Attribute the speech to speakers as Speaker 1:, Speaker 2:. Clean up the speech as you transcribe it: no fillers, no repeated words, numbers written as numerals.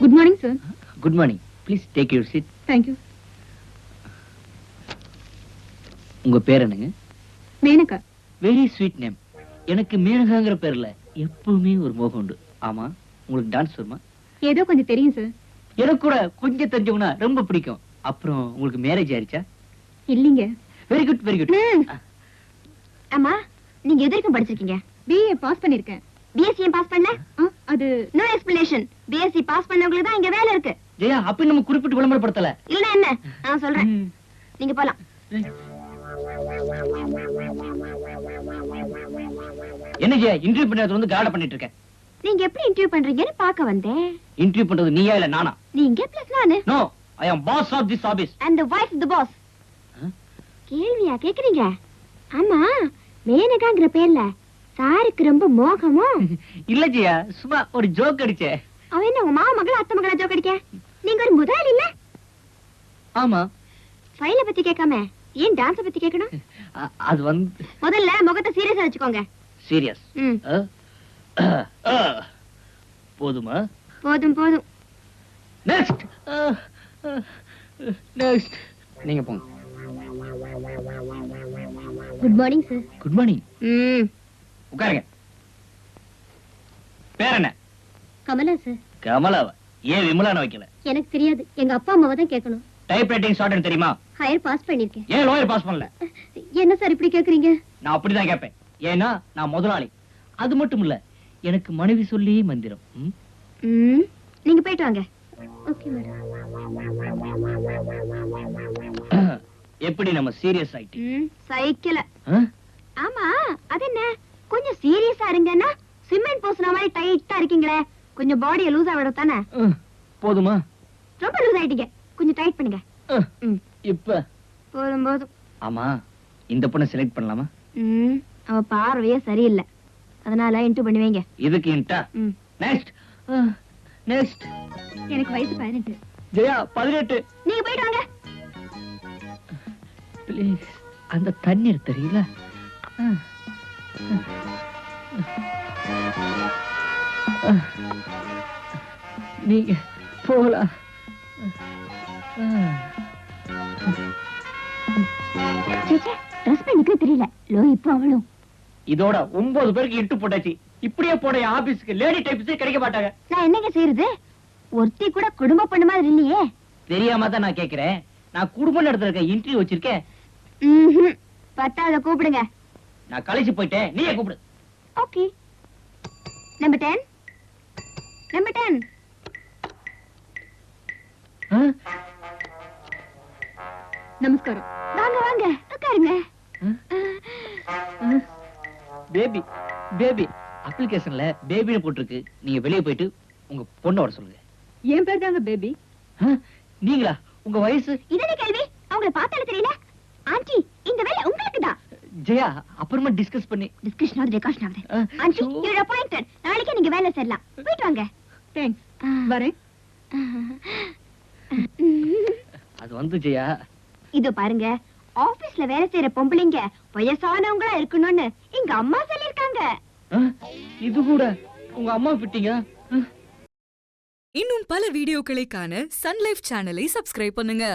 Speaker 1: Good morning sir.
Speaker 2: Good morning. Please take your seat.
Speaker 1: Thank you.
Speaker 2: உங்க பேர் என்னங்க?
Speaker 1: Menaka.
Speaker 2: Very sweet name. எனக்கு மேனகாங்கிற பேர்ல எப்பவுமே ஒரு மோகம் உண்டு. ஆமா, உங்களுக்கு டான்ஸ் வருமா?
Speaker 1: ஏதோ கொஞ்சம் தெரியும் சார்.
Speaker 2: எனக்கு கூட கொஞ்சம் தெரிஞ்சவங்கன்னா ரொம்ப பிடிக்கும். அப்புறம் உங்களுக்கு மேரேஜ் ஆயிருச்சா?
Speaker 1: இல்லீங்க.
Speaker 2: Very good very good.
Speaker 3: அம்மா, நீங்க எது வரைக்கும் படிச்சிருக்கீங்க?
Speaker 1: பிஏ பாஸ் பண்ணிருக்கேன்.
Speaker 3: பிஎஸ்சி பாஸ் பண்ணல?
Speaker 1: அது
Speaker 3: நோ எக்ஸ்பிளனேஷன். பிஎஸ்சி பாஸ் பண்ணவங்களுக்கு தான் இங்க வேலை இருக்கு.
Speaker 2: ஜெயா, அப்ப நம்ம குறிப்பிட்டு விளம்பரப்படுத்தல.
Speaker 3: இல்ல என்ன? நான் சொல்றேன். நீங்க போலாம்.
Speaker 2: என்ன ஜெயா, இன்டர்வியூ பண்றது வந்து கார்ட பண்ணிட்டு இருக்கேன்.
Speaker 3: நீங்க எப்படி இன்டர்வியூ பண்றீங்கன்னு பார்க்க வந்தேன்.
Speaker 2: இன்டர்வியூ பண்றது நீயா இல்ல நானா?
Speaker 3: நீங்க பிளஸ் நானு.
Speaker 2: No, I am boss of this office.
Speaker 3: And the wife of the boss. கேள்வியா கேக்குறீங்க? ஆமா, மேனகாங்கிற பேர்ல சாருக்கு ரொம்ப மோகமோ?
Speaker 2: இல்ல ஜெயா, சும்மா ஒரு ஜோக் அடிச்சே.
Speaker 3: அவன் என்ன உங்க மாமா மகள அத்தை மகள ஜோக் அடிக்க? நீங்க ஒரு முதலாளி இல்ல?
Speaker 2: ஆமா.
Speaker 3: ஃபைல பத்தி கேட்காம ஏன் டான்ஸ் பத்தி கேட்கணும்?
Speaker 2: அது வந்து
Speaker 3: முதல்ல முகத்தை சீரியஸா வச்சுக்கோங்க.
Speaker 2: சீரியஸ்.
Speaker 3: ம்.
Speaker 2: போதுமா?
Speaker 3: போதும் போதும்.
Speaker 2: நெக்ஸ்ட். நெக்ஸ்ட். நீங்க போங்க.
Speaker 3: Good morning sir.
Speaker 2: Good morning.
Speaker 3: ம்.
Speaker 2: உட்காருங்க. பேர் என்ன?
Speaker 1: கமலா சார்.
Speaker 2: கமலாவா? ஏன் விமலான வைக்கல?
Speaker 1: எனக்கு தெரியாது. எங்க அப்பா அம்மாவை தான் கேட்கணும்.
Speaker 2: டைப் ரைட்டிங் ஷார்ட் தெரியுமா?
Speaker 1: ஹையர் பாஸ் பண்ணிருக்கேன்.
Speaker 2: ஏன் லோயர் பாஸ் பண்ணல?
Speaker 1: என்ன சார் இப்படி கேக்குறீங்க?
Speaker 2: நான் அப்படிதான் கேட்பேன். ஏன்னா நான் முதலாளி. அது மட்டும் இல்ல, எனக்கு மனைவி சொல்லி மந்திரம்.
Speaker 3: ம். நீங்க போயிட்டு வாங்க.
Speaker 1: Okay madam.
Speaker 2: எப்படி நம்ம சீரியஸ் ஆயிட்டு?
Speaker 3: சைக்கிள். ஆமா, அது என்ன கொஞ்சம் சீரியஸா இருங்கன்னா சிமெண்ட் பூசின மாதிரி டைட்டா இருக்கீங்களே, கொஞ்சம் பாடியை லூஸா விட தானே.
Speaker 2: போதுமா?
Speaker 3: ரொம்ப லூஸ் ஆயிட்டீங்க, கொஞ்சம் டைட் பண்ணுங்க.
Speaker 2: இப்ப
Speaker 3: போதும் போதும்.
Speaker 2: ஆமா, இந்த பொண்ணை செலக்ட் பண்ணலாமா?
Speaker 3: அவ பார்வையே சரியில்லை, அதனால இன்டர்வியூ பண்ணி வைங்க.
Speaker 2: இதுக்கு இன்டா. நெக்ஸ்ட். நெக்ஸ்ட்.
Speaker 1: எனக்கு வயசு 18.
Speaker 2: ஜெயா 18.
Speaker 3: நீங்க போயிட்டு வாங்க.
Speaker 2: ப்ளீஸ், அந்த தண்ணீர் தெரியல. நீங்க போகலாம்.
Speaker 3: ட்ரெஸ் பண்ணிக்க தெரியல. லோ இப்போ அவளும்
Speaker 2: இதோட 9 பேருக்கு இட்டு போட்டாச்சு. இப்படியே போட ஆபீஸ்க்கு லேடி டைப்ஸே கிடைக்க மாட்டாங்க.
Speaker 3: நான் என்னங்க செய்யறது? ஒருத்தி கூட குடும்ப பண்ண மாதிரி இல்லையே.
Speaker 2: தெரியாம தான் நான் கேக்குறேன். நான் குடும்ப நடத்துல இருக்க இன்டர்வியூ வச்சிருக்கேன்.
Speaker 3: பத்தாத கூப்பிடுங்க.
Speaker 2: நான் கலைச்சு போயிட்டேன், நீயே கூப்பிடு.
Speaker 3: ஓகே. நம்பர் 10. நம்பர் 10.
Speaker 1: நமஸ்காரம்.
Speaker 3: வாங்க வாங்க உட்காருங்க.
Speaker 2: பேபி பேபி அப்ளிகேஷன்ல பேபின்னு போட்டுருக்கு. நீங்க வெளியே போயிட்டு உங்க பொண்ணை வர சொல்லுங்க.
Speaker 1: என் பேர் தாங்க பேபி.
Speaker 2: நீங்களா? உங்க வயசு?
Speaker 3: இதே கேள்வி அவங்கள பார்த்தாலே தெரியல. ஆண்டி, இந்த வேலை உங்களுக்கு தான்.
Speaker 2: ஜெயா, அப்புறமா டிஸ்கஸ் பண்ணி.
Speaker 3: டிஸ்கஷன் ஆகுது, ரெக்கார்ட் ஆகுது. Aunty, you are appointed. நாளைக்கே நீங்க வேலை செய்யலாம். போயிட்டு வாங்க.
Speaker 1: தேங்க்ஸ். வரேன்.
Speaker 2: அது வந்து ஜெயா,
Speaker 3: இது பாருங்க, ஆபீஸ்ல வேலை செய்யற பொம்பளைங்க வயசானவங்களா இருக்கணும்னு எங்க அம்மா சொல்லிருக்காங்க.
Speaker 2: இது கூட உங்க அம்மா விட்டீங்க.
Speaker 4: இன்னும் பல வீடியோக்களை காண சன் லைஃப் சேனலை சப்ஸ்கிரைப் பண்ணுங்க.